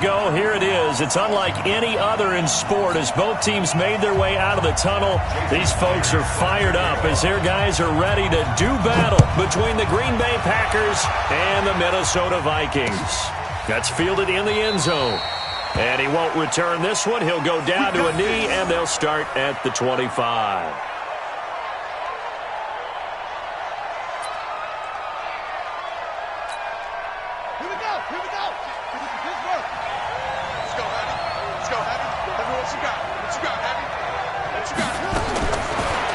Go, here it is. It's unlike any other in sport as both teams made their way out of the tunnel. These folks are fired up as their guys are ready to do battle between the Green Bay Packers and the Minnesota Vikings. That's fielded in the end zone. And he won't return this one. He'll go down to a knee, and they'll start at the 25.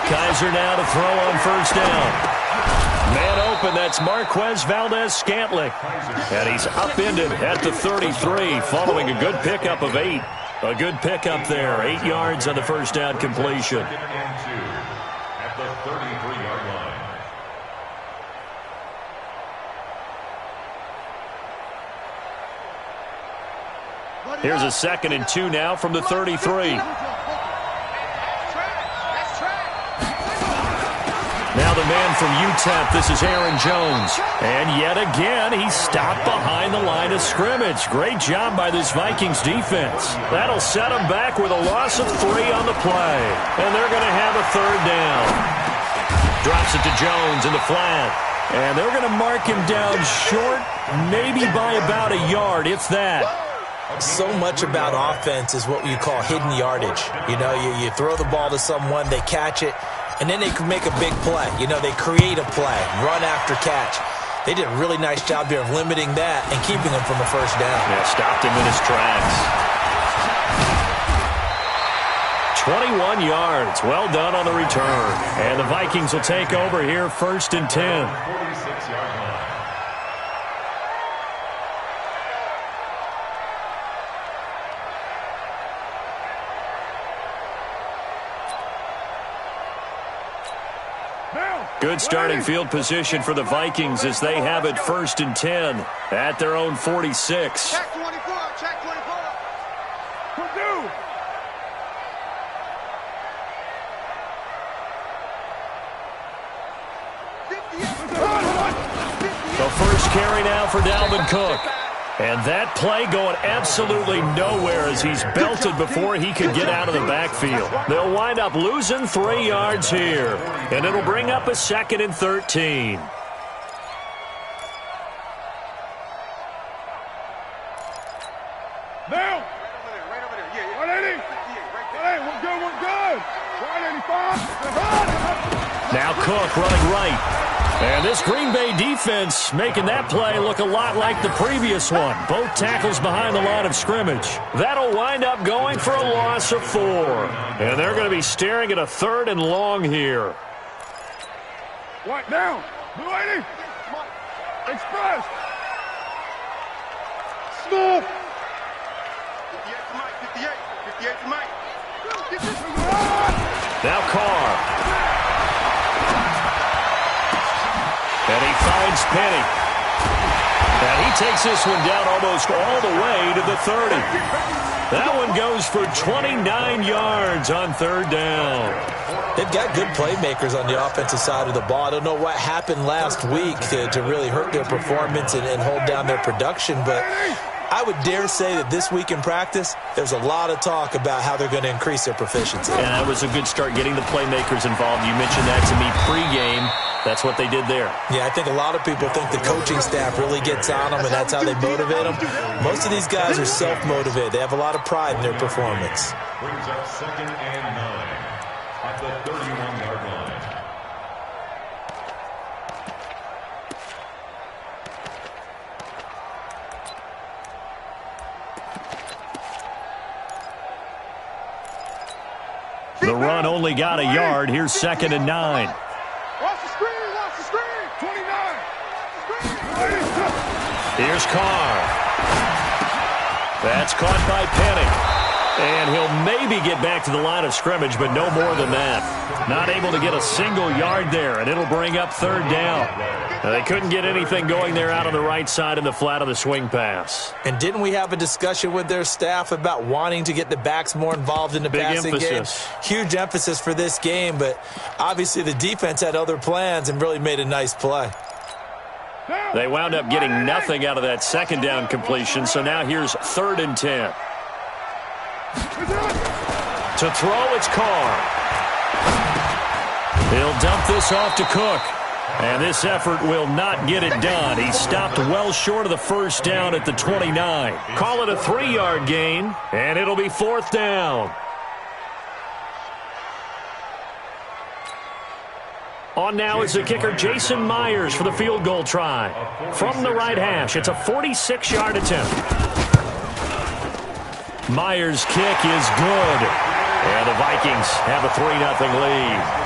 Kaiser now to throw on first down. Man open, that's Marquez Valdes-Scantling. And he's upended at the 33 following a good pickup of 8. A good pickup there, 8 yards on the first down completion. At the 33-yard line. Here's a 2nd and 2 now from the 33. Now the man from UTEP, this is Aaron Jones. And yet again, he stopped behind the line of scrimmage. Great job by this Vikings defense. That'll set him back with a loss of 3 on the play. And they're going to have a 3rd down. Drops it to Jones in the flat. And they're going to mark him down short, maybe by about a yard, if that. So much about offense is what you call hidden yardage. You know, you throw the ball to someone, they catch it, and then they can make a big play. You know, they create a play, run after catch. They did a really nice job here of limiting that and keeping him from a first down. Yeah, stopped him in his tracks. 21 yards. Well done on the return. And the Vikings will take over here 1st and 10. 46-yard line. Good starting field position for the Vikings as they have it 1st and 10 at their own 46. Check 24, check 24. Purdue. The first carry now for Dalvin Cook. And that play going absolutely nowhere as he's belted before he could get out of the backfield. They'll wind up losing 3 yards here. And it'll bring up a 2nd and 13. Now. Right over there. Yeah, 180. Hey, we're good. 185. Now Cook running right. And this Green Bay defense making that play look a lot like the previous one. Both tackles behind the line of scrimmage. That'll wind up going for a loss of 4. And they're going to be staring at a 3rd and long here. What now? 280. Express. Smooth. 58 to Mike. 58 to Mike. Now Carr. And he finds Penny. And he takes this one down almost all the way to the 30. That one goes for 29 yards on 3rd down. They've got good playmakers on the offensive side of the ball. I don't know what happened last week to really hurt their performance and hold down their production, but I would dare say that this week in practice, there's a lot of talk about how they're going to increase their proficiency. And that was a good start getting the playmakers involved. You mentioned that to me pregame. That's what they did there. Yeah, I think a lot of people think the coaching staff really gets on them, and that's how they motivate them. Most of these guys are self-motivated. They have a lot of pride in their performance. Brings up 2nd and 9 at the 31-yard line. The run only got a yard. Here's 2nd and 9. Watch the screen, 29. Here's Carr. That's caught by Penny. And he'll maybe get back to the line of scrimmage, but no more than that. Not able to get a single yard there, and it'll bring up 3rd down. Now, they couldn't get anything going there out on the right side in the flat of the swing pass. And didn't we have a discussion with their staff about wanting to get the backs more involved in the passing game? Huge emphasis for this game, but obviously the defense had other plans and really made a nice play. They wound up getting nothing out of that second down completion, so now here's 3rd and 10. To throw, it's Carr. He'll dump this off to Cook. And this effort will not get it done. He stopped well short of the first down at the 29. Call it a 3-yard gain, and it'll be 4th down. On now is the kicker, Jason Myers, for the field goal try. From the right hash, it's a 46-yard attempt. Myers' kick is good. And the Vikings have a 3-0 lead.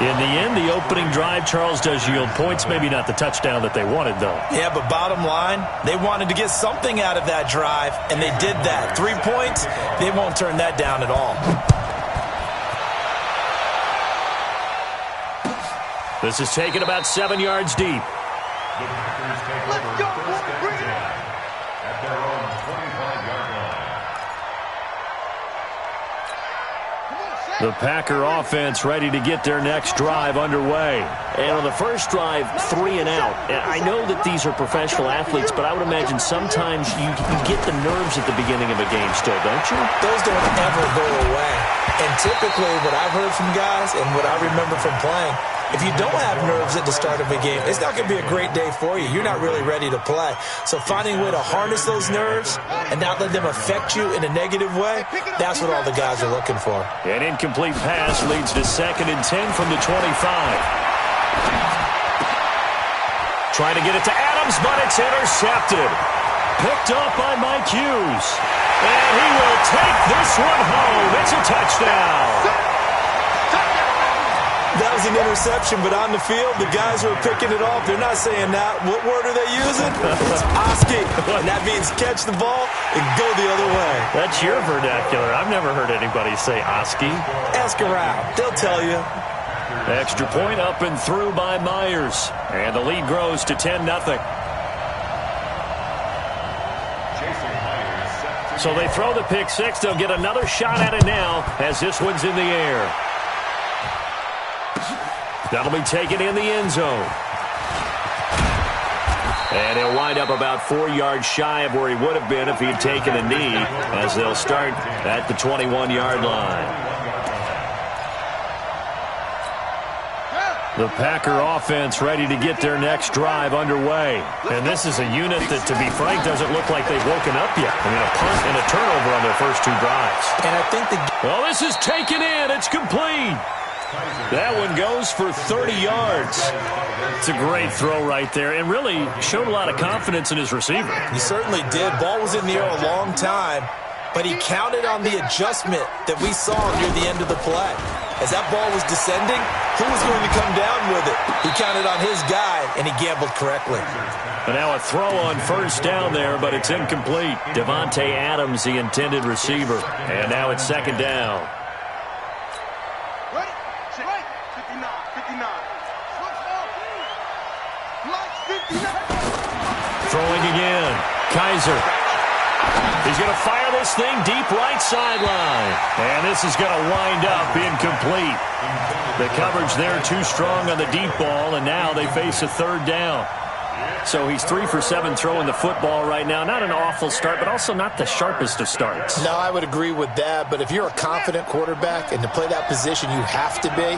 In the end, the opening drive, Charles, does yield points. Maybe not the touchdown that they wanted, though. Yeah, but bottom line, they wanted to get something out of that drive, and they did that. 3 points, they won't turn that down at all. This is taken about 7 yards deep. Let's go, boy. Bring it on. At their own 25-yard line. The Packer offense ready to get their next drive underway. And on the first drive, 3 and out. I know that these are professional athletes, but I would imagine sometimes you get the nerves at the beginning of a game still, don't you? Those don't ever go away. And typically what I've heard from guys and what I remember from playing, if you don't have nerves at the start of a game, it's not going to be a great day for you. You're not really ready to play. So finding a way to harness those nerves and not let them affect you in a negative way, that's what all the guys are looking for. An incomplete pass leads to 2nd and 10 from the 25. Trying to get it to Adams, but it's intercepted. Picked up by Mike Hughes. And he will take this one home. It's a touchdown. That was an interception, but on the field, the guys who are picking it off, they're not saying that. What word are they using? It's Oski. And that means catch the ball and go the other way. That's your vernacular. I've never heard anybody say Oski. Ask around. They'll tell you. Extra point up and through by Myers. And the lead grows to 10-0. So they throw the pick six. They'll get another shot at it now as this one's in the air. That'll be taken in the end zone. And he'll wind up about 4 yards shy of where he would have been if he'd taken a knee, as they'll start at the 21-yard line. The Packer offense ready to get their next drive underway. And this is a unit that, to be frank, doesn't look like they've woken up yet. I mean, a punt and a turnover on their first 2 drives. And I think well, this is taken in. It's complete. That one goes for 30 yards. It's a great throw right there, and really showed a lot of confidence in his receiver. He certainly did. Ball was in the air a long time, but he counted on the adjustment that we saw near the end of the play. As that ball was descending, who was going to come down with it? He counted on his guy, and he gambled correctly. And now a throw on first down there, but it's incomplete. Devontae Adams, the intended receiver. And now it's 2nd down. Throwing again. Kaiser. He's going to fire this thing deep right sideline. And this is going to wind up incomplete. The coverage there too strong on the deep ball, and now they face a 3rd down. So he's 3 for 7 throwing the football right now. Not an awful start, but also not the sharpest of starts. No, I would agree with that. But if you're a confident quarterback and to play that position you have to be,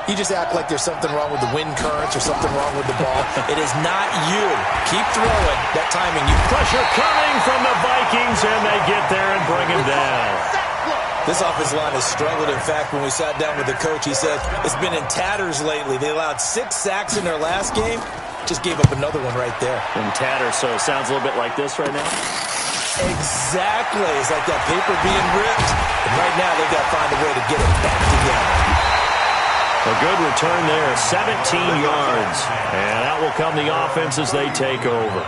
you just act like there's something wrong with the wind currents or something wrong with the ball. It is not you. Keep throwing. That timing. Pressure coming from the Vikings, and they get there and bring him down. This offensive line has struggled. In fact, when we sat down with the coach, he said it's been in tatters lately. They allowed 6 sacks in their last game. Just gave up another one right there. In tatters, so it sounds a little bit like this right now. Exactly. It's like that paper being ripped. And right now, they've got to find a way to get it back together. A good return there, 17 yards. And out will come the offense as they take over.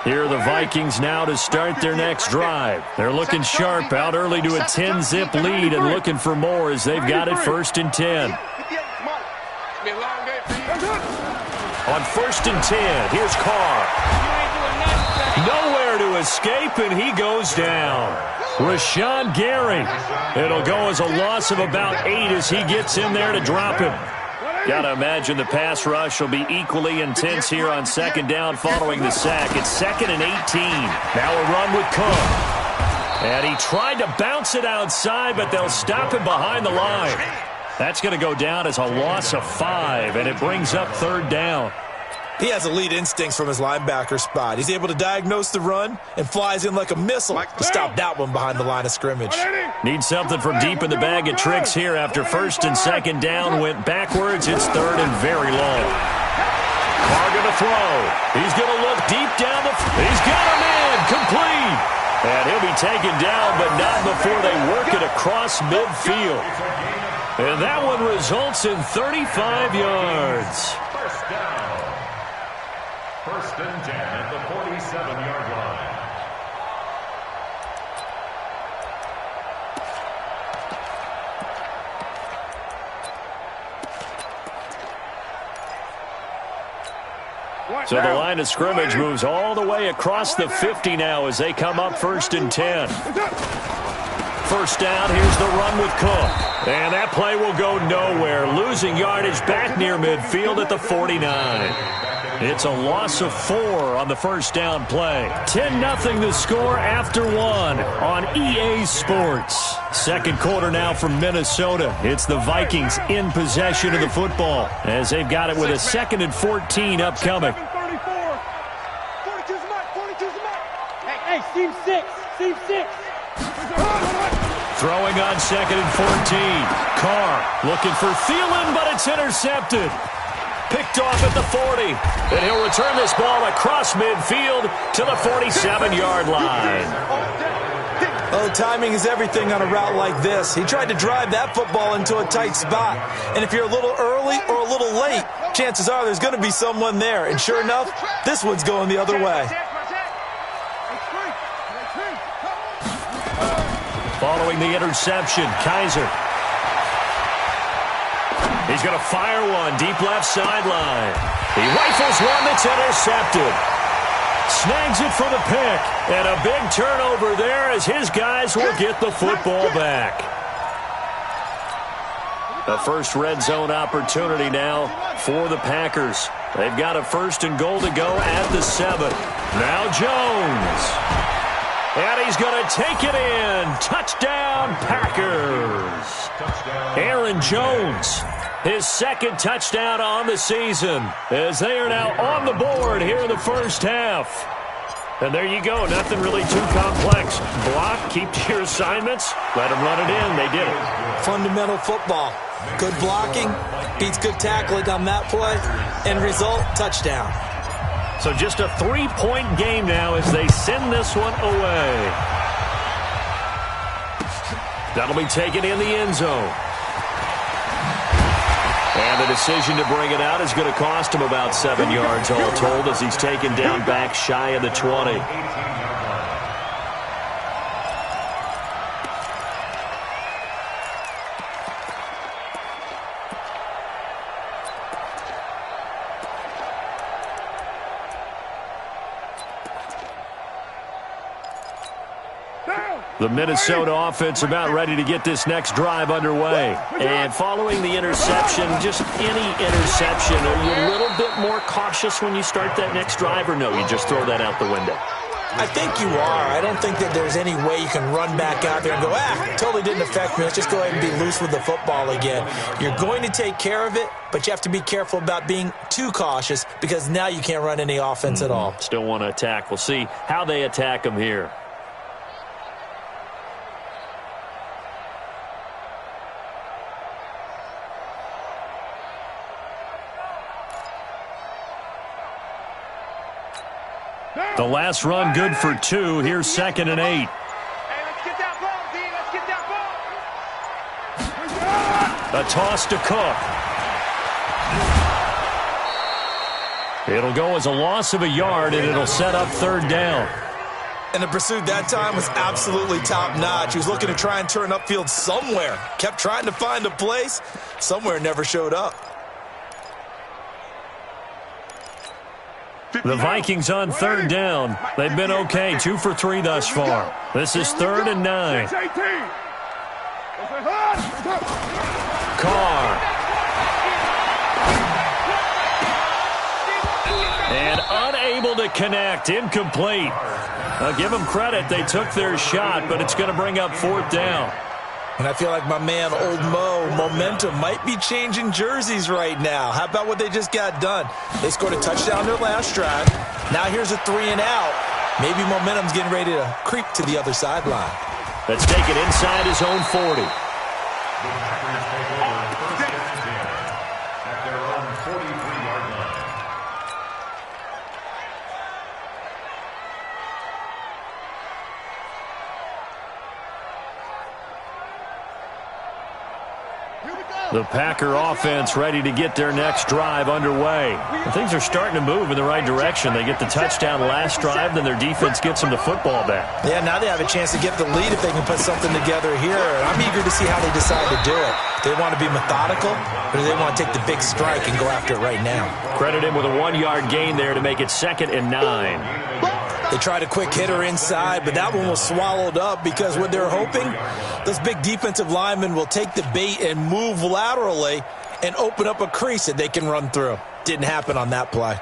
Here are the Vikings now to start their next drive. They're looking sharp, out early to a 10-zip lead and looking for more as they've got it 1st and 10. On 1st and 10, here's Carr. Nowhere to escape, and he goes down. Rashawn Gary. It'll go as a loss of about 8 as he gets in there to drop him. Got to imagine the pass rush will be equally intense here on second down following the sack. It's 2nd and 18. Now a run with Cook. And he tried to bounce it outside, but they'll stop him behind the line. That's going to go down as a loss of 5, and it brings up 3rd down. He has elite instincts from his linebacker spot. He's able to diagnose the run and flies in like a missile to stop that one behind the line of scrimmage. Need something from deep in the bag of tricks here after 1st and 2nd down went backwards. It's 3rd and very long. Carr going to throw. He's going to look deep down the – he's got a man complete. And he'll be taken down, but not before they work it across midfield. And that one results in 35 yards. First down. 1st and 10 at the 47-yard line. So the line of scrimmage moves all the way across the 50 now as they come up 1st and 10. 1st down, here's the run with Cook. And that play will go nowhere, losing yardage back near midfield at the 49. It's a loss of 4 on the 1st down play. 10-0 the score after 1 on EA Sports. 2nd quarter now from Minnesota. It's the Vikings in possession of the football as they've got it with a 2nd and 14 upcoming. 42's the mark. 42's the mark. Hey, seam 6. Seam 6. Throwing on 2nd and 14. Carr looking for Thielen, but it's intercepted. Picked off at the 40. And he'll return this ball across midfield to the 47-yard line. Oh, timing is everything on a route like this. He tried to drive that football into a tight spot. And if you're a little early or a little late, chances are there's going to be someone there. And sure enough, this one's going the other way. Following the interception, Kaiser. He's going to fire one deep left sideline. He rifles one that's intercepted. Snags it for the pick. And a big turnover there as his guys will get the football back. A first red zone opportunity now for the Packers. They've got a 1st and goal to go at the 7. Now Jones. And he's going to take it in. Touchdown, Packers. Aaron Jones, his 2nd touchdown on the season, as they are now on the board here in the 1st half. And there you go. Nothing really too complex. Block, keep to your assignments, let them run it in. They did it. Fundamental football. Good blocking, beats good tackling on that play, and result, touchdown. So just a 3-point game now as they send this one away. That'll be taken in the end zone. And the decision to bring it out is going to cost him about 7 yards all told as he's taken down back shy of the 20. The Minnesota offense about ready to get this next drive underway. And following the interception, just any interception, are you a little bit more cautious when you start that next drive, or no, you just throw that out the window? I think you are. I don't think that there's any way you can run back out there and go, totally didn't affect me. Let's just go ahead and be loose with the football again. You're going to take care of it, but you have to be careful about being too cautious because now you can't run any offense at all. Still want to attack. We'll see how they attack them here. The last run good for 2. Here's 2nd and 8. Hey, let's get that ball, D. Let's get that ball. A toss to Cook. It'll go as a loss of a yard, and it'll set up 3rd down. And the pursuit that time was absolutely top-notch. He was looking to try and turn upfield somewhere. Kept trying to find a place. Somewhere never showed up. The Vikings on third down. They've been okay, 2 for 3 thus far. This is 3rd and 9. Carr. And unable to connect. Incomplete. I'll give them credit. They took their shot, but it's going to bring up 4th down. And I feel like my man, Old Mo, momentum might be changing jerseys right now. How about what they just got done? They scored a touchdown their last drive. Now here's a 3 and out. Maybe momentum's getting ready to creep to the other sideline. Let's take it inside his own 40. At their own 43-yard line. The Packer offense ready to get their next drive underway. Things are starting to move in the right direction. They get the touchdown last drive, then their defense gets them the football back. Yeah, now they have a chance to get the lead if they can put something together here. I'm eager to see how they decide to do it. Do they want to be methodical, or do they want to take the big strike and go after it right now? Credit him with a 1-yard gain there to make it 2nd and 9. They tried a quick hitter inside, but that one was swallowed up because what they're hoping, those big defensive linemen will take the bait and move laterally and open up a crease that they can run through. Didn't happen on that play.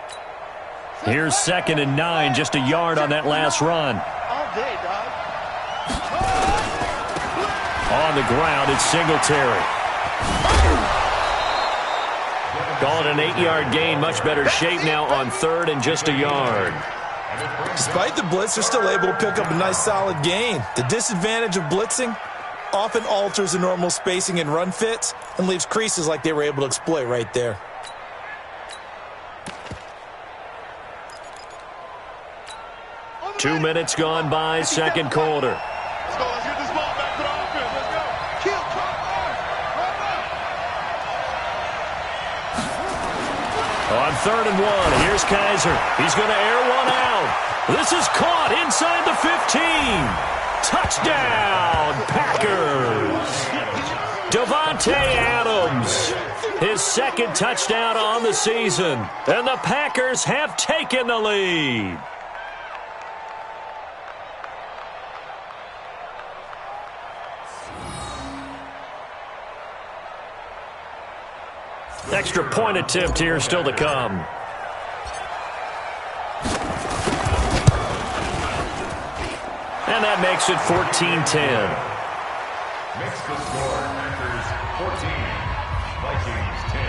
Here's 2nd and 9, just a yard on that last run. All day, dog. On the ground, it's Singletary. Call it an 8-yard gain, much better shape now on 3rd and just a yard. Despite the blitz, they're still able to pick up a nice solid gain. The disadvantage of blitzing often alters the normal spacing and run fits and leaves creases like they were able to exploit right there. Two minutes gone by, second quarter. Let's go. Let's get this ball back to the offense. Let's go. Kill. On 3rd and 1, here's Kaiser. He's going to air one out. This is caught inside the 15. Touchdown, Packers. Davante Adams, his 2nd touchdown on the season. And the Packers have taken the lead. Extra point attempt here still to come. And that makes it 14-10. Makes the score Packers 14, Vikings 10.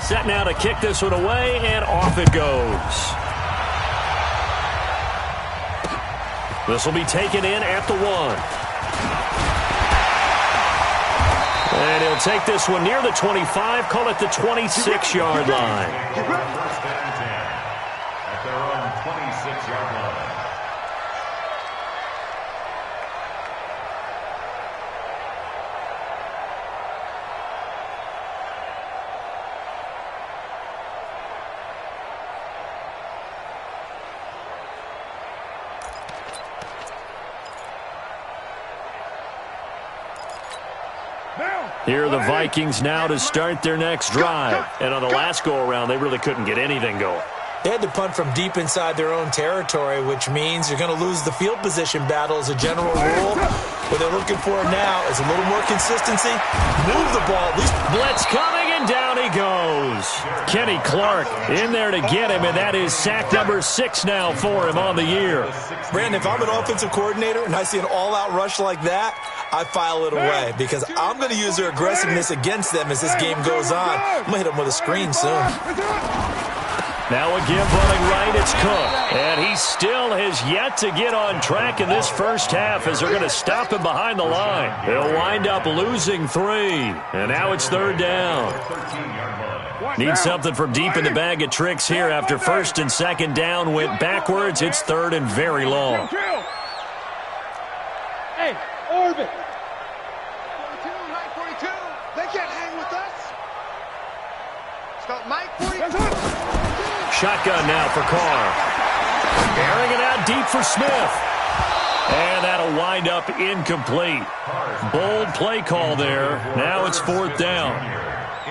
Set now to kick this one away, and off it goes. This will be taken in at the 1. And he'll take this one near the 25, call it the 26-yard line. First and 10 at their own 26-yard line. Here are the Vikings now to start their next drive. And on the last go-around, they really couldn't get anything going. They had to punt from deep inside their own territory, which means you're going to lose the field position battle as a general rule. What they're looking for now is a little more consistency. Move the ball. At least blitz coming, and down he goes. Kenny Clark in there to get him, and that is sack number 6 now for him on the year. Brandon, if I'm an offensive coordinator and I see an all-out rush like that, I file it away because I'm going to use their aggressiveness against them as this game goes on. I'm going to hit them with a screen soon. Now a give running right, it's Cook. And he still has yet to get on track in this first half as they're going to stop him behind the line. They'll wind up losing 3. And now it's 3rd down. Need something from deep in the bag of tricks here after 1st and 2nd down went backwards. It's 3rd and very long. Hey, Orbit. 42, Mike 42. They can't hang with us. Stop Mike 42. Shotgun now for Carr. Airing it out deep for Smith. And that'll wind up incomplete. Bold play call there. Now it's 4th down.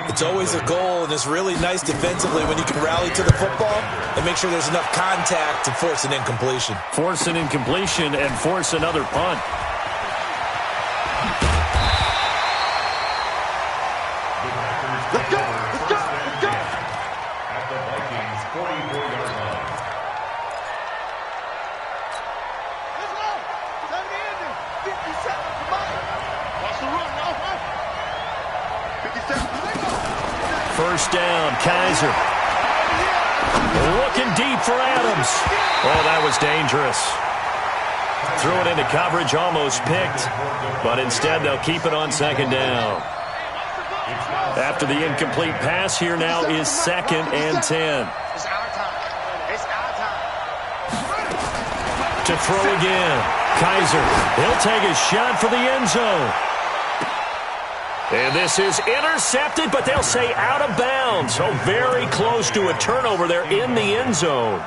It's always a goal, and it's really nice defensively when you can rally to the football and make sure there's enough contact to force an incompletion. Force an incompletion and force another punt. Let's go! Let's go! Let's go! At the Vikings 44-yard line. Let's go! Time to end it. 57, come on! Watch the run, now, huh? 57, let's go! First down, Kaiser. Looking deep for Adams. Oh, that was dangerous. Threw it into coverage, almost picked. But instead, they'll keep it on 2nd down. After the incomplete pass, here now is 2nd and 10. It's our time. It's our time. To throw again. Kaiser, he'll take a shot for the end zone. And this is intercepted, but they'll say out of bounds. Oh, very close to a turnover there in the end zone.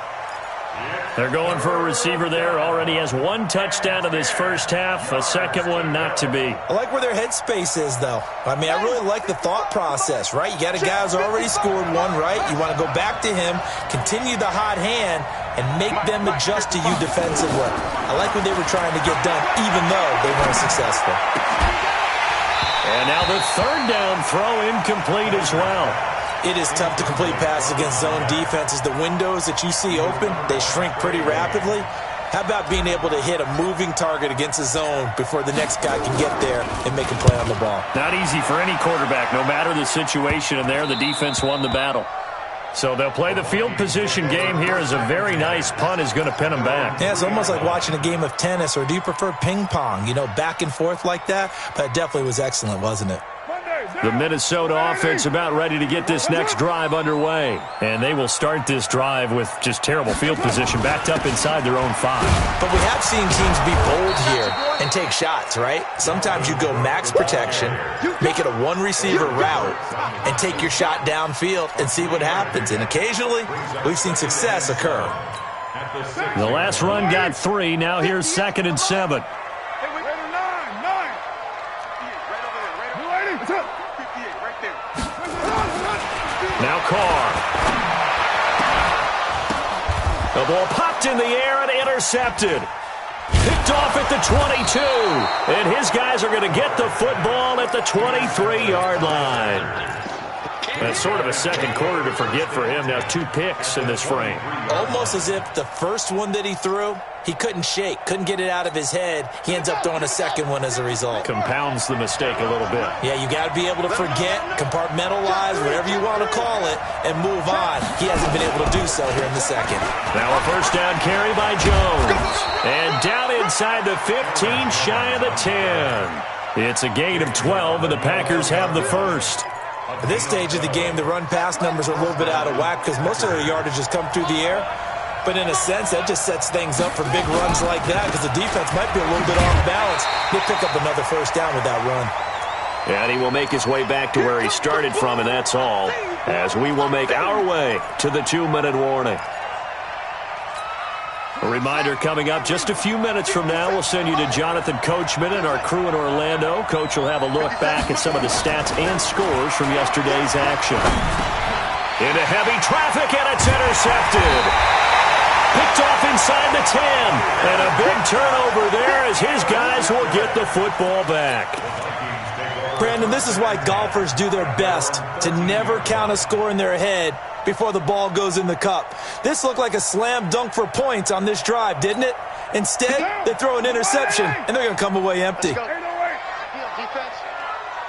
They're going for a receiver there. Already has 1 touchdown in this first half. A second one not to be. I like where their headspace is, though. I mean, I really like the thought process, right? You got a guy who's already scored 1, right? You want to go back to him, continue the hot hand, and make them adjust to you defensively. I like what they were trying to get done, even though they weren't successful. And now the 3rd down throw incomplete as well. It is tough to complete passes against zone defenses. The windows that you see open, they shrink pretty rapidly. How about being able to hit a moving target against a zone before the next guy can get there and make a play on the ball? Not easy for any quarterback, no matter the situation. And there, the defense won the battle. So they'll play the field position game here as a very nice punt is going to pin them back. Yeah, it's almost like watching a game of tennis, or do you prefer ping pong? You know, back and forth like that? But it definitely was excellent, wasn't it? The Minnesota offense about ready to get this next drive underway. And they will start this drive with just terrible field position, backed up inside their own 5. But we have seen teams be bold here and take shots, right? Sometimes you go max protection, make it a 1-receiver route, and take your shot downfield and see what happens. And occasionally, we've seen success occur. The last run got 3. Now here's 2nd and 7. Now Carr. The ball popped in the air and intercepted. Picked off at the 22. And his guys are going to get the football at the 23-yard line. That's sort of a second quarter to forget for him. Now 2 picks in this frame. Almost as if the first one that he threw, he couldn't shake, couldn't get it out of his head. He ends up throwing a second one as a result. Compounds the mistake a little bit. Yeah, you got to be able to forget, compartmentalize, whatever you want to call it, and move on. He hasn't been able to do so here in the second. Now a first down carry by Jones. And down inside the 15, shy of the 10. It's a gain of 12, and the Packers have the first. At this stage of the game, the run-pass numbers are a little bit out of whack because most of their yardage has come through the air. But in a sense, that just sets things up for big runs like that because the defense might be a little bit off balance. He'll pick up another first down with that run. And he will make his way back to where he started from, and that's all, as we will make our way to the 2-minute warning. A reminder coming up just a few minutes from now. We'll send you to Jonathan Coachman and our crew in Orlando. Coach will have a look back at some of the stats and scores from yesterday's action. Into heavy traffic, and it's intercepted. Picked off inside the 10. And a big turnover there as his guys will get the football back. Brandon, this is why golfers do their best to never count a score in their head before the ball goes in the cup. This looked like a slam dunk for points on this drive, didn't it? Instead, they throw an interception, and they're going to come away empty. Defense.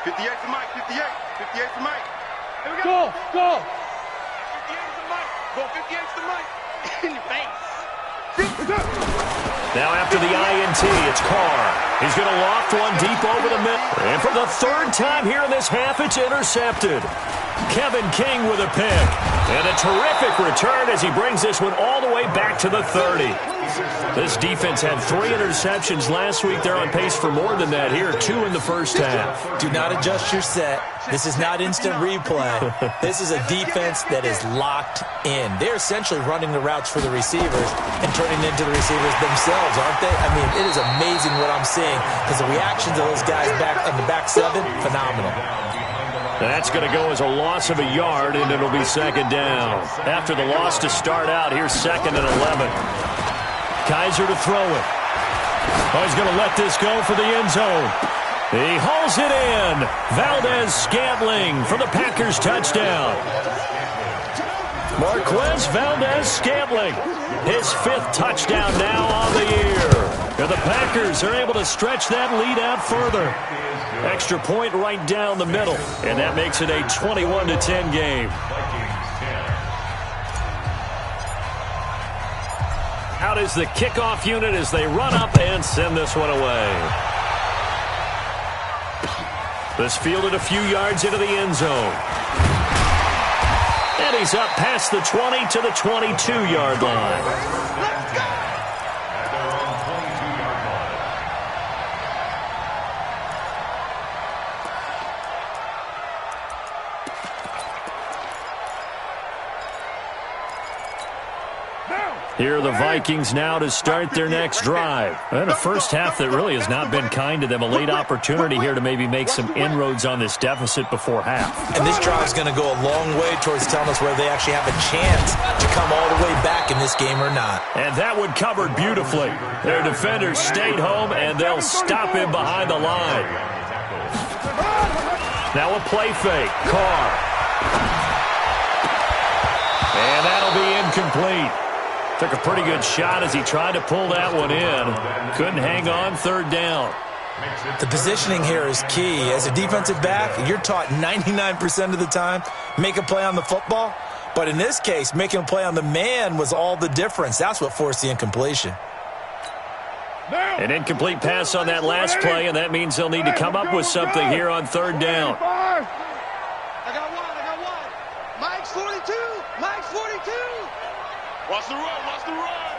58 to Mike, 58. 58 to Mike. Here we Go, go. 58 to Mike. Go 58 to Mike. In your face. Now after the INT, it's Carr. He's going to loft one deep over the middle. And for the 3rd time here in this half, it's intercepted. Kevin King with a pick. And a terrific return as he brings this one all the way back to the 30. This defense had 3 interceptions last week. They're on pace for more than that here, 2 in the first half. Do not adjust your set. This is not instant replay. This is a defense that is locked in. They're essentially running the routes for the receivers and turning into the receivers themselves, aren't they? I mean, it is amazing what I'm seeing because the reactions of those guys back on the back 7, phenomenal. That's going to go as a loss of a yard, and it'll be second down. After the loss to start out, here's 2nd and 11. Kaiser to throw it. Oh, he's going to let this go for the end zone. He hauls it in. Valdez-Scantling for the Packers touchdown. Marquez Valdez-Scantling, his 5th touchdown now on the year. And the Packers are able to stretch that lead out further. Extra point right down the middle, and that makes it a 21-10 game. Out is the kickoff unit as they run up and send this one away. This fielded a few yards into the end zone. And he's up past the 20 to the 22-yard line. Here are the Vikings now to start their next drive. And a first half that really has not been kind to them. A late opportunity here to maybe make some inroads on this deficit before half. And this drive is going to go a long way towards telling us whether they actually have a chance to come all the way back in this game or not. And that one covered beautifully. Their defenders stayed home, and they'll stop him behind the line. Now a play fake. Carr. And that'll be incomplete. Took a pretty good shot as he tried to pull that one in. Couldn't hang on, 3rd down. The positioning here is key. As a defensive back, you're taught 99% of the time, make a play on the football. But in this case, making a play on the man was all the difference. That's what forced the incompletion. An incomplete pass on that last play, and that means they'll need to come up with something here on 3rd down. I got one. Mike's 42. Mike's 42. Watch the run. Watch the run.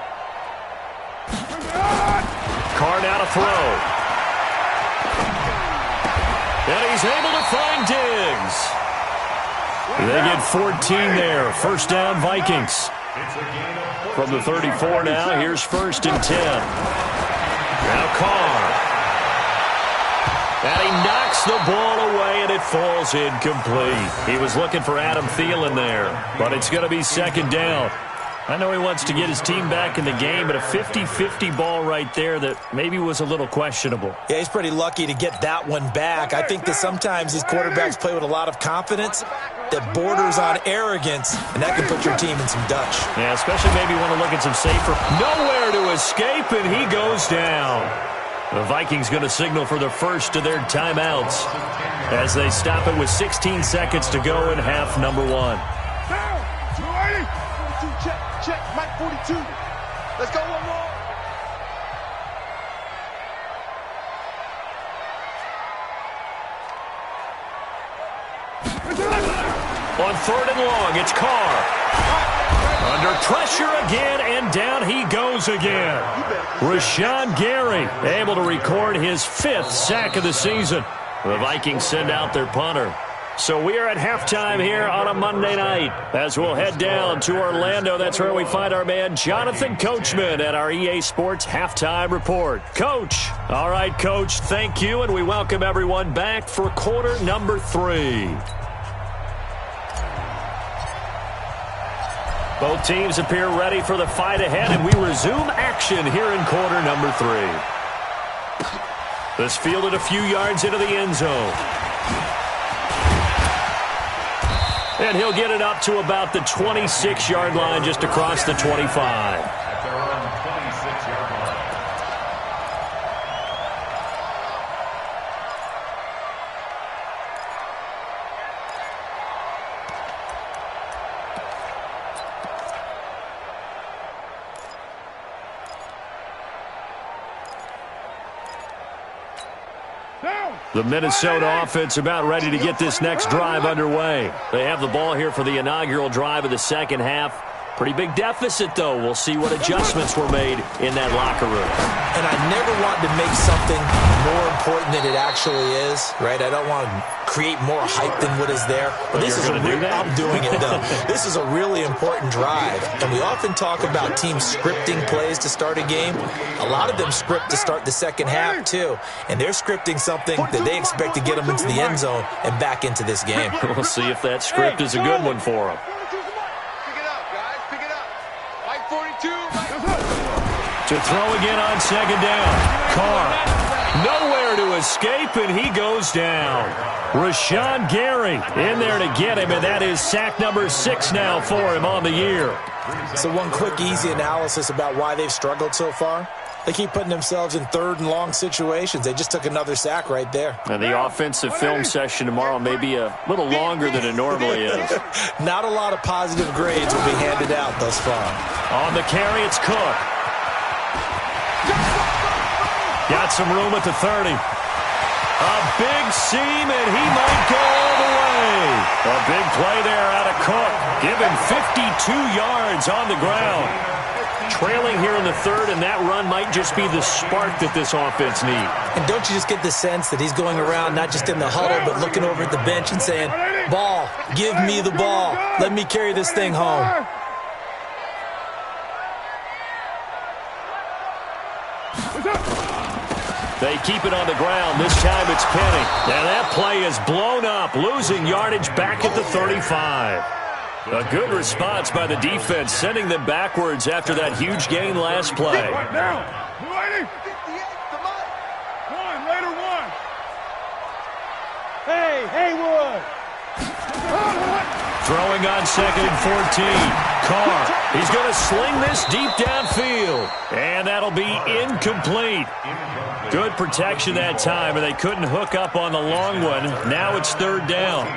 Carr now to throw. And he's able to find Diggs. They get 14 there. First down, Vikings. From the 34 now, here's 1st and 10. Now Carr. And he knocks the ball away, and it falls incomplete. He was looking for Adam Thielen there, but it's going to be 2nd down. I know he wants to get his team back in the game, but a 50-50 ball right there that maybe was a little questionable. Yeah, he's pretty lucky to get that one back. I think that sometimes these quarterbacks play with a lot of confidence that borders on arrogance, and that can put your team in some Dutch. Yeah, especially maybe want to look at some safer. Nowhere to escape, and he goes down. The Vikings going to signal for the first of their timeouts as they stop it with 16 seconds to go in half number 1. Check, Mike 42. Let's go one more. On 3rd and long, it's Carr. Under pressure again, and down he goes again. Rashawn Gary able to record his 5th sack of the season. The Vikings send out their punter. So we are at halftime here on a Monday night as we'll head down to Orlando. That's where we find our man Jonathan Coachman at our EA Sports Halftime Report. Coach. All right, Coach, thank you, and we welcome everyone back for quarter number 3. Both teams appear ready for the fight ahead, and we resume action here in quarter number 3. This fielded a few yards into the end zone. And he'll get it up to about the 26-yard line, just across the 25. The Minnesota offense about ready to get this next drive underway. They have the ball here for the inaugural drive of the second half. Pretty big deficit, though. We'll see what adjustments were made in that locker room. And I never want to make something more important than it actually is, right? I don't want to create more hype than what is there. But this is I'm doing it, though. This is a really important drive. And we often talk about teams scripting plays to start a game. A lot of them script to start the second half, too. And they're scripting something that they expect to get them into the end zone and back into this game. We'll see if that script is a good one for them. To throw again on second down. Carr, nowhere to escape, and he goes down. Rashawn Gary in there to get him, and that is sack number 6 now for him on the year. So one quick, easy analysis about why they've struggled so far. They keep putting themselves in third and long situations. They just took another sack right there. And the offensive film session tomorrow may be a little longer than it normally is. Not a lot of positive grades will be handed out thus far. On the carry, it's Cook. Got some room at the 30. A big seam, and he might go all the way. A big play there out of Cook. Give him 52 yards on the ground. Trailing here in the third, and that run might just be the spark that this offense needs. And don't you just get the sense that he's going around not just in the huddle, but looking over at the bench and saying, ball, give me the ball. Let me carry this thing home. They keep it on the ground. This time it's Penny. And that play is blown up, losing yardage back at the 35. A good response by the defense, sending them backwards after that huge gain last play. Now, Hey, Haywood. Throwing on second and 14. Carr, he's going to sling this deep downfield. And that'll be incomplete. Good protection that time, and they couldn't hook up on the long one. Now it's third down.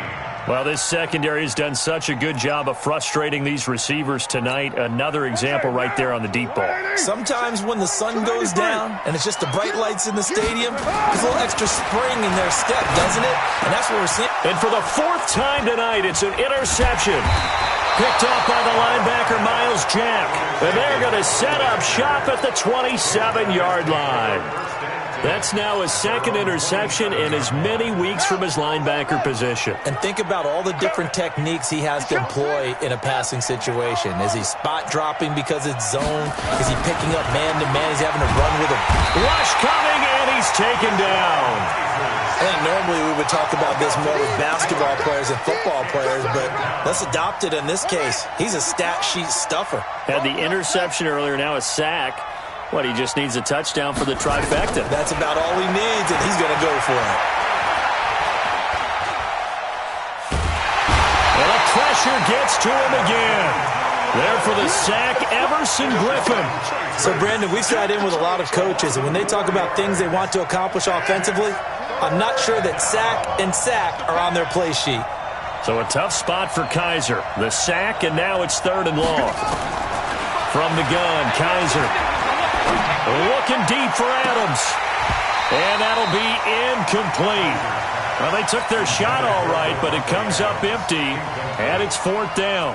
Well, this secondary has done such a good job of frustrating these receivers tonight. Another example right there on the deep ball. Sometimes when the sun goes down and it's just the bright lights in the stadium, there's a little extra spring in their step, doesn't it? And that's what we're seeing. And for the 4th time tonight, it's an interception. Picked off by the linebacker, Miles Jack. And they're going to set up shop at the 27-yard line. That's now his second interception in as many weeks from his linebacker position. And think about all the different techniques he has to employ in a passing situation. Is he spot dropping because it's zone? Is he picking up man-to-man? Is he having to run with him? Rush coming, and he's taken down. I think normally we would talk about this more with basketball players and football players, but let's adopt it in this case. He's a stat sheet stuffer. Had the interception earlier, now a sack. What, he just needs a touchdown for the trifecta. That's about all he needs, and he's going to go for it. And the pressure gets to him again. There for the sack, Everson Griffin. So, Brandon, we've sat in with a lot of coaches, and when they talk about things they want to accomplish offensively, I'm not sure that sack and sack are on their play sheet. So a tough spot for Kaiser. The sack, and now it's third and long. From the gun, Kaiser. Looking deep for Adams. And that'll be incomplete. Well, they took their shot all right, but it comes up empty, and it's 4th down.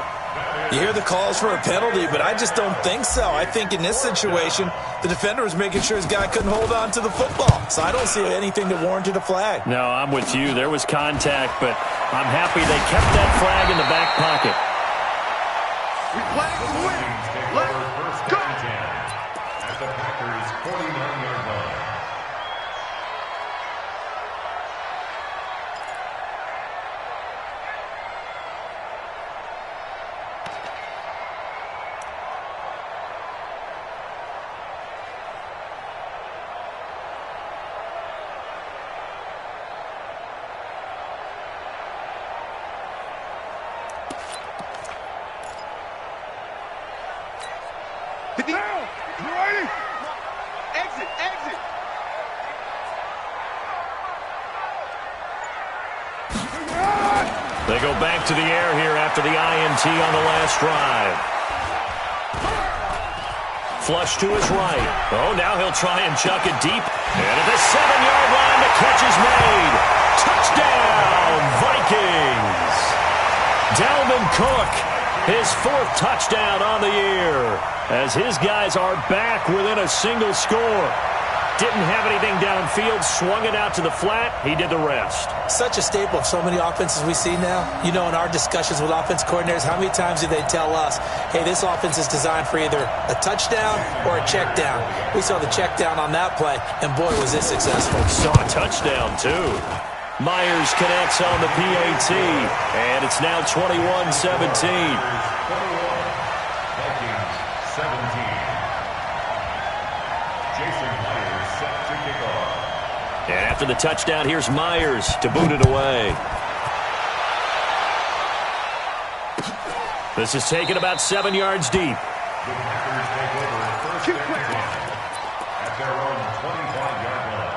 You hear the calls for a penalty, but I just don't think so. I think in this situation, the defender was making sure his guy couldn't hold on to the football. So I don't see anything that warranted a flag. No, I'm with you. There was contact, but I'm happy they kept that flag in the back pocket. We play to win. Let's go. At the Packers' 49-yard line. Now, you ready? Exit, exit. They go back to the air here after the INT on the last drive. flush to his right. Oh, now he'll try and chuck it deep. And at the 7-yard line, the catch is made. Touchdown, Vikings. Dalvin Cook, his 4th touchdown on the year, as his guys are back within a single score. Didn't have anything downfield, swung it out to the flat. He did the rest. Such a staple of so many offenses we see now. You know, in our discussions with offense coordinators, how many times do they tell us, hey, this offense is designed for either a touchdown or a check down. We saw the check down on that play, and boy, was it successful. Saw a touchdown, too. Myers connects on the PAT, and it's now 21-17. And after the touchdown, here's Myers to boot it away. This is taken about 7 yards deep. The Packers take over 1st and 10 at their own 25-yard line.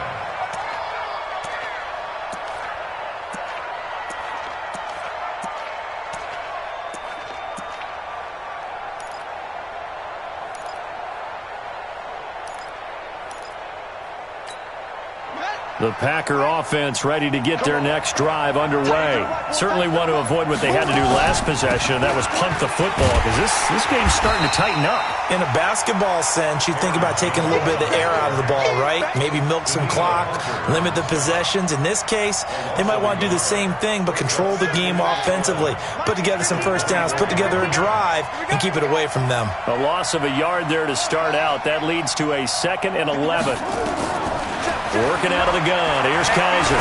The Packer offense ready to get their next drive underway. Certainly want to avoid what they had to do last possession, and that was punt the football, because this game's starting to tighten up. In a basketball sense, you think about taking a little bit of the air out of the ball, right? Maybe milk some clock, limit the possessions. In this case, they might want to do the same thing, but control the game offensively. Put together some first downs, put together a drive, and keep it away from them. A loss of a yard there to start out. That leads to a 2nd and 11. Working out of the gun. Here's Kaiser.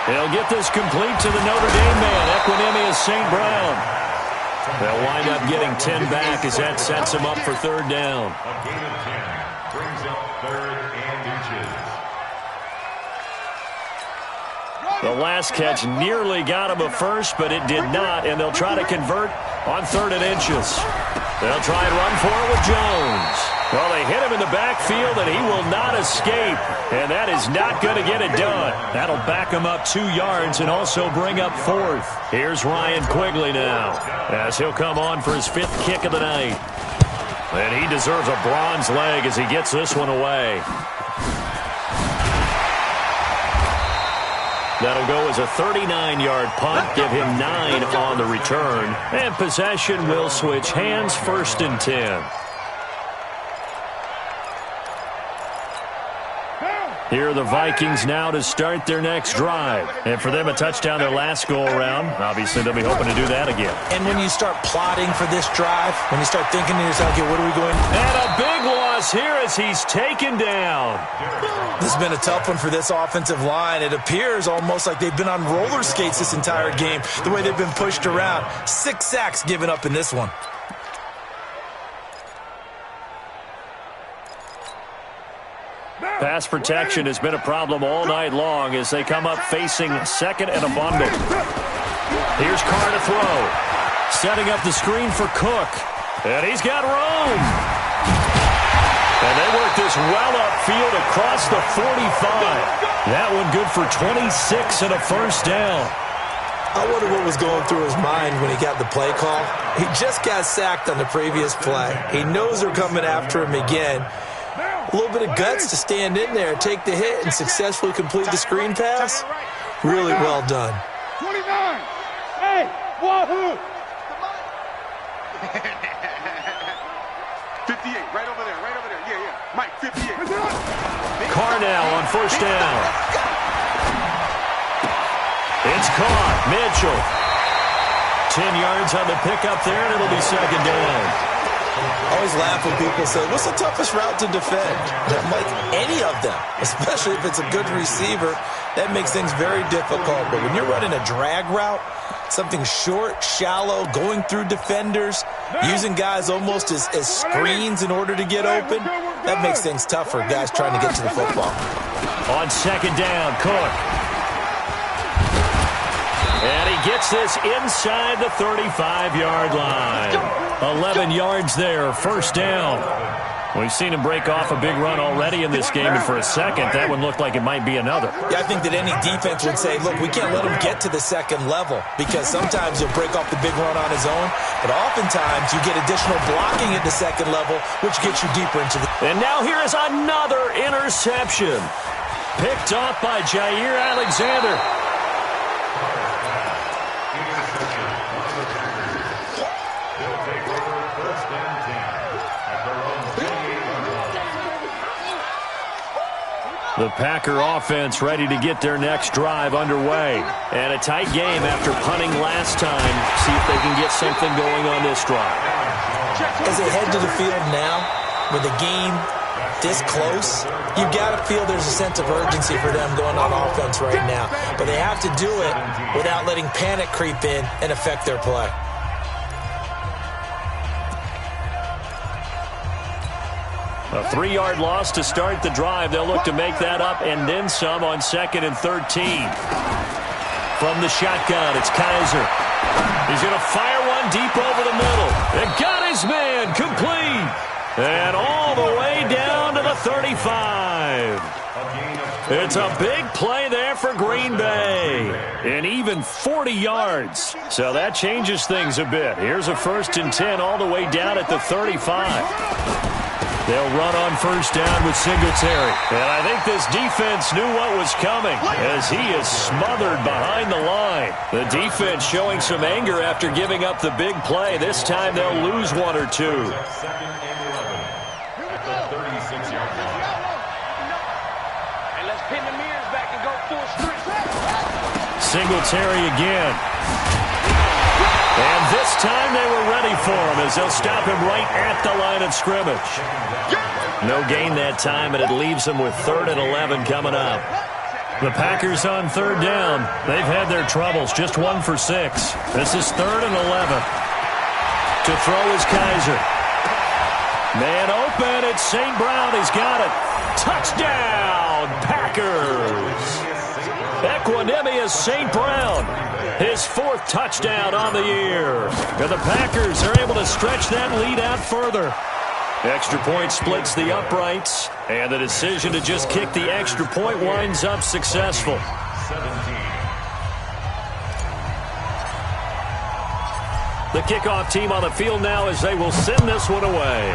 They'll get this complete to the Notre Dame man, Equanimeous St. Brown. They'll wind up getting 10 back as that sets them up for 3rd down. A gain of 10 brings up 3rd and inches. The last catch nearly got him a first, but it did not, and they'll try to convert on 3rd and inches. They'll try and run for it with Jones. Well, they hit him in the backfield, and he will not escape. And that is not going to get it done. That'll back him up 2 yards and also bring up 4th. Here's Ryan Quigley now, as he'll come on for his 5th kick of the night. And he deserves a bronze leg as he gets this one away. That'll go as a 39-yard punt, give him 9 on the return. And possession will switch hands, 1st and 10. Here are the Vikings now to start their next drive. And for them, a touchdown their last go-around. Obviously, they'll be hoping to do that again. And when you start plotting for this drive, when you start thinking to yourself, okay, what are we going to do? And a big loss here as he's taken down. This has been a tough one for this offensive line. It appears almost like they've been on roller skates this entire game, the way they've been pushed around. 6 sacks given up in this one. Pass protection has been a problem all night long as they come up facing 2nd and a bundle. Here's Carr to throw. Setting up the screen for Cook. And he's got room. And they work this well upfield across the 45. That one good for 26 and a 1st down. I wonder what was going through his mind when he got the play call. He just got sacked on the previous play. He knows they're coming after him again. A little bit of guts to stand in there, take the hit, and successfully complete the screen pass. Really well done. 29. Hey, wahoo! 58, right over there, right over there. Yeah, yeah. Mike, 58. Carr now on 1st down. It's caught. Mitchell. 10 yards on the pickup there, and it'll be 2nd down. I always laugh when people say, what's the toughest route to defend? I'm like, any of them, especially if it's a good receiver. That makes things very difficult. But when you're running a drag route, something short, shallow, going through defenders, using guys almost as screens in order to get open, that makes things tough for guys trying to get to the football. On 2nd down, Cook. And he gets this inside the 35-yard line. 11 yards there, 1st down. We've seen him break off a big run already in this game, and for a second, that one looked like it might be another. Yeah, I think that any defense would say, look, we can't let him get to the second level, because sometimes he'll break off the big run on his own, but oftentimes you get additional blocking at the second level, which gets you deeper into the... And now here is another interception. Picked off by Jair Alexander. The Packer offense ready to get their next drive underway. And a tight game after punting last time. See if they can get something going on this drive. As they head to the field now, with the game this close, you've got to feel there's a sense of urgency for them going on offense right now. But they have to do it without letting panic creep in and affect their play. A 3-yard loss to start the drive. They'll look to make that up and then some on 2nd and 13. From the shotgun, it's Kaiser. He's going to fire one deep over the middle. It got his man complete. And all the way down to the 35. It's a big play there for Green Bay. And even 40 yards. So that changes things a bit. Here's a 1st and 10 all the way down at the 35. They'll run on 1st down with Singletary. And I think this defense knew what was coming as he is smothered behind the line. The defense showing some anger after giving up the big play. This time they'll lose 1 or 2. Singletary again. And this time they were ready for him as they'll stop him right at the line of scrimmage. No gain that time, and it leaves them with 3rd and 11 coming up. The Packers on 3rd down. They've had their troubles, just 1 for 6. This is 3rd and 11. To throw is Kaiser. Man open, it's St. Brown. He's got it. Touchdown, Packers. Equanimous St. Brown. His 4th touchdown on the year. And the Packers are able to stretch that lead out further. Extra point splits the uprights. And the decision to just kick the extra point winds up successful. The kickoff team on the field now as they will send this one away.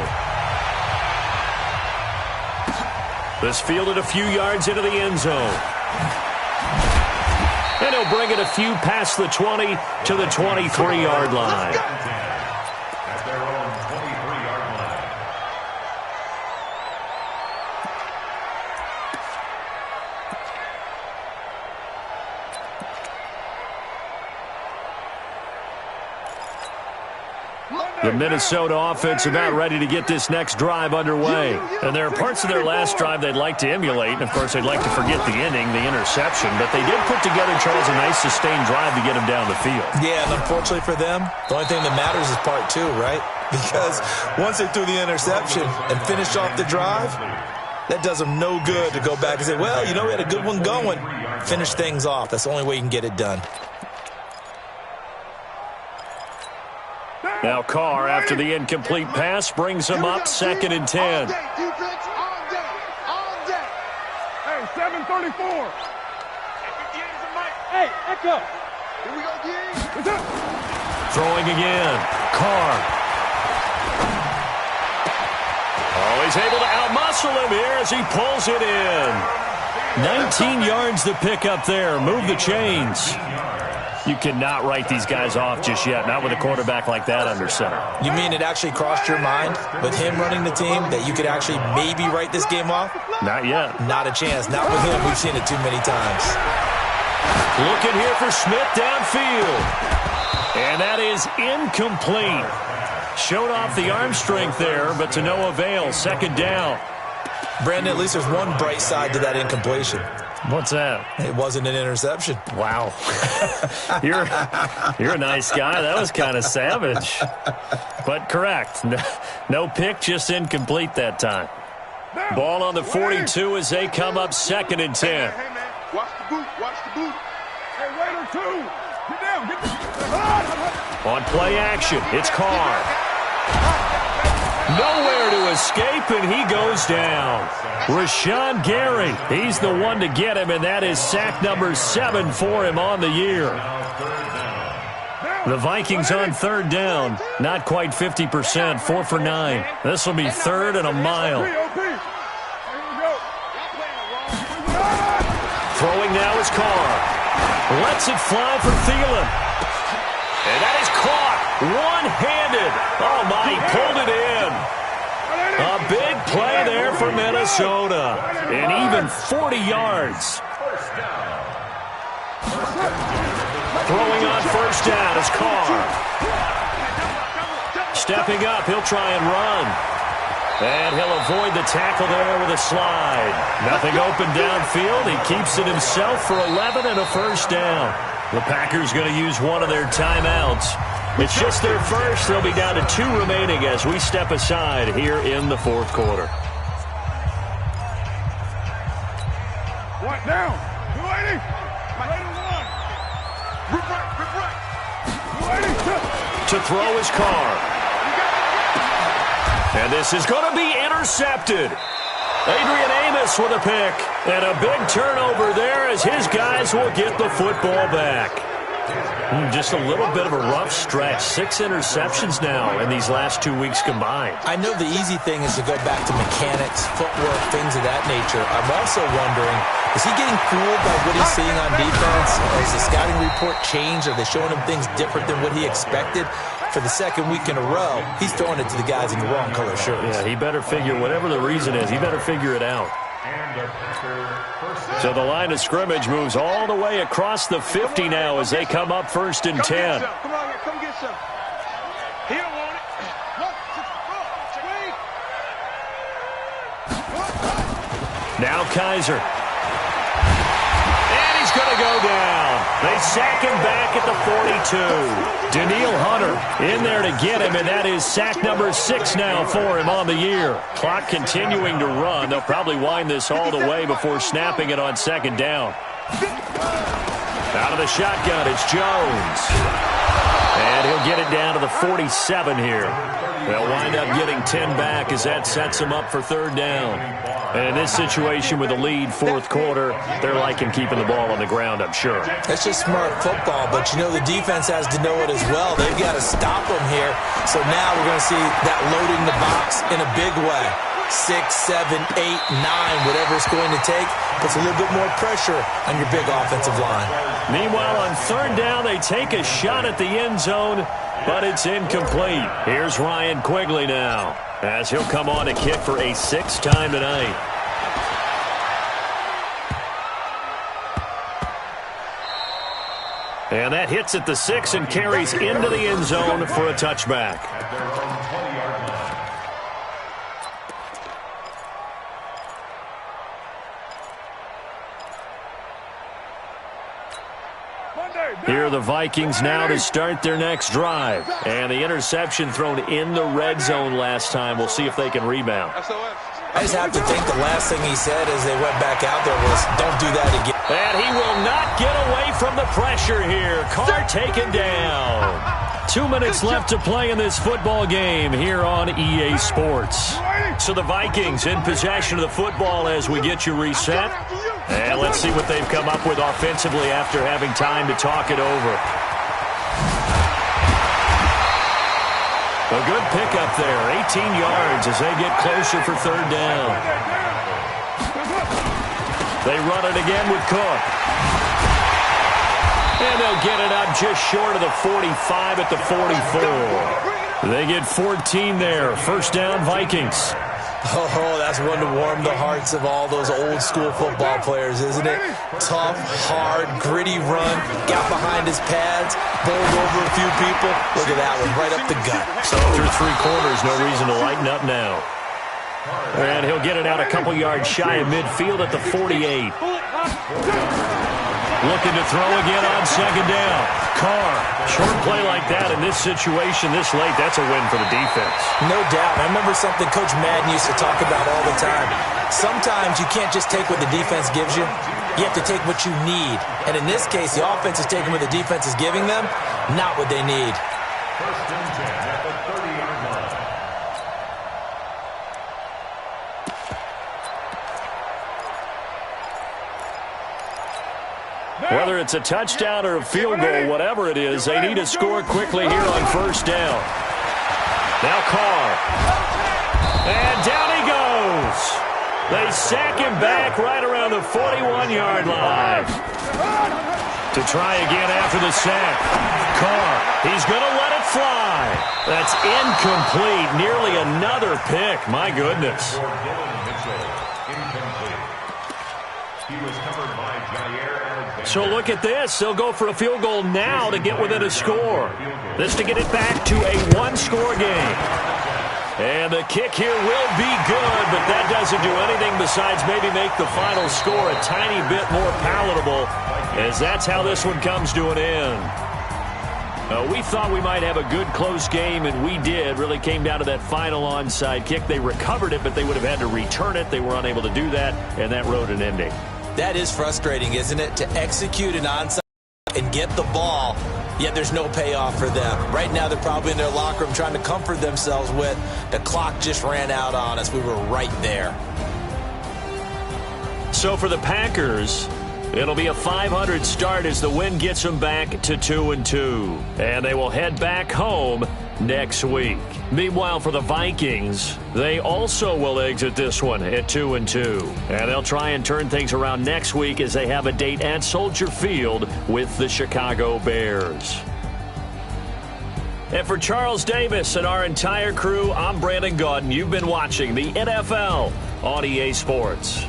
This fielded a few yards into the end zone. And he'll bring it a few past the 20 to the 23-yard line. At their own 23-yard line. The Minnesota offense about ready to get this next drive underway. And there are parts of their last drive they'd like to emulate. And, of course, they'd like to forget the inning, the interception. But they did put together, Charles, a nice sustained drive to get them down the field. Yeah, and unfortunately for them, the only thing that matters is part 2, right? Because once they threw the interception and finished off the drive, that does them no good to go back and say, well, you know, we had a good one going. Finish things off. That's the only way you can get it done. Now Carr, after the incomplete pass, brings him up 2nd and 10. Hey, 734. Hey, Echo. Here we go, D. What's up? Throwing again. Carr. Oh, he's able to outmuscle him here as he pulls it in. 19 yards to pick up there. Move the chains. You cannot write these guys off just yet, not with a quarterback like that under center. You mean it actually crossed your mind with him running the team that you could actually maybe write this game off? Not yet. Not a chance. Not with him. We've seen it too many times. Looking here for Smith downfield. And that is incomplete. Showed off the arm strength there, but to no avail. 2nd down. Brandon, at least there's one bright side to that incompletion. What's that? It wasn't an interception. Wow. You're a nice guy. That was kind of savage. But correct. No pick, just incomplete that time. Ball on the 42 as they come up 2nd and 10. Hey, man. Watch the boot. Watch the boot. Hey, waiter 2. Get down. Get down. On play action, it's Carr. Nowhere to escape, and he goes down. Rashawn Gary, he's the one to get him, and that is sack number 7 for him on the year. The Vikings on third down, not quite 50%, 4 for 9. This will be third and a mile. Throwing now is Carr. Lets it fly for Thielen. And that is caught one-handed. Oh, my, he pulled it in. A big play there for Minnesota. And even 40 yards. Throwing on first down is Carr. Stepping up, he'll try and run. And he'll avoid the tackle there with a slide. Nothing open downfield. He keeps it himself for 11 and a first down. The Packers going to use one of their timeouts. It's just their first. They'll be down to 2 remaining as we step aside here in the fourth quarter. What now? 280. To throw his Carr. And this is going to be intercepted. Adrian Amos with a pick. And a big turnover there as his guys will get the football back. Just a little bit of a rough stretch. 6 interceptions now in these last 2 weeks combined. I know the easy thing is to go back to mechanics, footwork, things of that nature. I'm also wondering, is he getting fooled by what he's seeing on defense? Has the scouting report changed? Are they showing him things different than what he expected? For the second week in a row, he's throwing it to the guys in the wrong color shirts. Yeah, he better figure, whatever the reason is, he better figure it out. So the line of scrimmage moves all the way across the 50 now as they come up first and 10. Come on, come get some. He don't want it. Now Kaiser. And he's going to go down. They sack him back at the 42. Danielle Hunter in there to get him, and that is sack number 6 now for him on the year. Clock continuing to run. They'll probably wind this all the way before snapping it on second down. Out of the shotgun, it's Jones. And he'll get it down to the 47 here. They'll wind up getting 10 back as that sets them up for third down. And in this situation with the lead, fourth quarter, they're liking keeping the ball on the ground, I'm sure. That's just smart football, but you know the defense has to know it as well. They've got to stop them here. So now we're going to see that loading the box in a big way. 6, 7, 8, 9, whatever it's going to take, puts a little bit more pressure on your big offensive line. Meanwhile, on third down, they take a shot at the end zone, but it's incomplete. Here's Ryan Quigley now, as he'll come on to kick for a 6th time tonight. And that hits at the 6 and carries into the end zone for a touchback. Here are the Vikings now to start their next drive. And the interception thrown in the red zone last time. We'll see if they can rebound. I just have to think the last thing he said as they went back out there was, don't do that again. And he will not get away from the pressure here. Carr taken down. 2 minutes left to play in this football game here on EA Sports. So the Vikings in possession of the football as we get you reset. And let's see what they've come up with offensively after having time to talk it over. A good pickup there, 18 yards as they get closer for third down. They run it again with Cook. And they'll get it up just short of the 45 at the 44. They get 14 there. First down, Vikings. Oh, that's one to warm the hearts of all those old-school football players, isn't it? Tough, hard, gritty run, got behind his pads, bowled over a few people. Look at that one, right up the gut. So through 3 quarters, no reason to lighten up now. And he'll get it out a couple yards shy of midfield at the 48. Looking to throw again on second down. Carr, short play like that in this situation this late, that's a win for the defense. No doubt. I remember something Coach Madden used to talk about all the time. Sometimes you can't just take what the defense gives you. You have to take what you need. And in this case, the offense is taking what the defense is giving them, not what they need. First and 10 at the 30-yard line. Whether it's a touchdown or a field goal, whatever it is, they need to score quickly here on first down. Now Carr. And down he goes. They sack him back right around the 41-yard line. To try again after the sack. Carr, he's going to let it fly. That's incomplete. Nearly another pick. My goodness. So look at this. They'll go for a field goal now to get within a score. This to get it back to a one-score game. And the kick here will be good, but that doesn't do anything besides maybe make the final score a tiny bit more palatable, as that's how this one comes to an end. We thought we might have a good close game, and we did. Really came down to that final onside kick. They recovered it, but they would have had to return it. They were unable to do that, and that wrote an ending. That is frustrating, isn't it? To execute an onside and get the ball, yet there's no payoff for them. Right now, they're probably in their locker room trying to comfort themselves with, the clock just ran out on us. We were right there. So for the Packers, it'll be a 500 start as the win gets them back to 2-2. And they will head back home next week. Meanwhile, for the Vikings, they also will exit this one at 2-2. And they'll try and turn things around next week as they have a date at Soldier Field with the Chicago Bears. And for Charles Davis and our entire crew, I'm Brandon Gaudin. You've been watching the NFL on EA Sports.